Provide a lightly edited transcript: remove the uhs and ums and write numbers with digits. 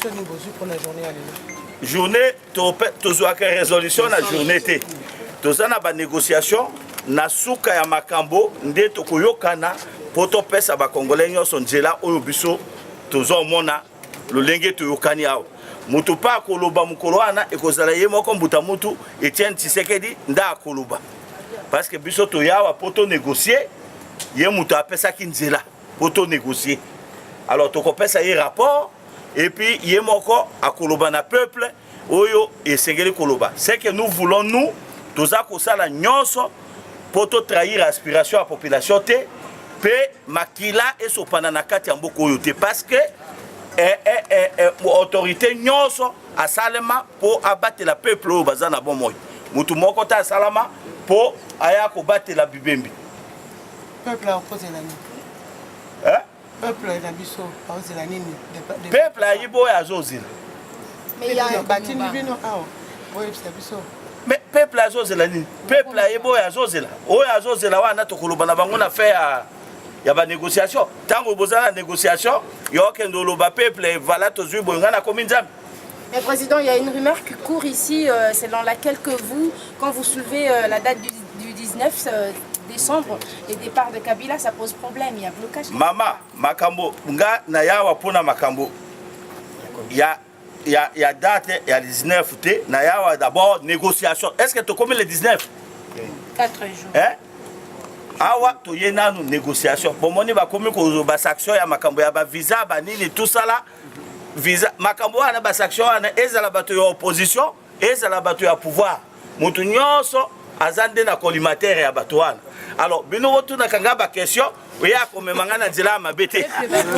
résolution ni bozu pour la journée à journée tozwaka résolution na journée te toza na ba négociation na suka ya makambo nde tokoyokana po topesa bakongolais nyonso nzela oyo biso tozomona lolenge toyokani awa mutu pa akoloba mokolo wana ekozala ye moko mbuta mutu Etienne Tshisekedi nda akoloba parce que biso toyawa po tonégocier ye mutu apesaki nzela po tonégocier alors tokopesa ye rapport et puis ye moko akoloba na peuple oyo esengeli koloba c'est que nous voulons nous toza kosala nyonso po to trahir aspiration à population te pe makila esopana na kati ya mboka oyo te parce que autorité nyonso asalema po abatela peuple oyo baza na bomoi mutu moko ta asalama po aya kobatela bibembi peuple a opposé la nuit. Hein? Peuple na biso opposé la nuit. Peuple a yibo ya zozila. Mais il y a un batini bino awo. Oui, c'est biso. Mais peuple a zozila ni. Peuple a yibo ya zozila. O ya zozila wana to koloba na bango na fait ya ba négociation. Tango bozala négociation, yo kendo loba peuple vala to zui bonga na kominzam. Mais Président, il y a une rumeur qui court ici, selon laquelle que vous, quand vous soulevez la date du 19 décembre, le départ de Kabila, ça pose problème, il y a blocage. Maman, makambo, nga na yawa pona makambo. Il y a date, il y a 19 té, na yawa d'abord négociation. Est-ce que tu connais le 19? 4 jours. Hein? Awa to yena nous négociation. Bon moni ba komi ko ba sanction ya makambo ya ba visa ba nini tout ça là. Visa makambo wana ba sanction wana ezala bato ya opposition, ezala bato ya pouvoir. Mutu nyonso azande na collimateur ya bato wana. Alors bino wotu na kanga ba question oya komemanga na nzela mabete.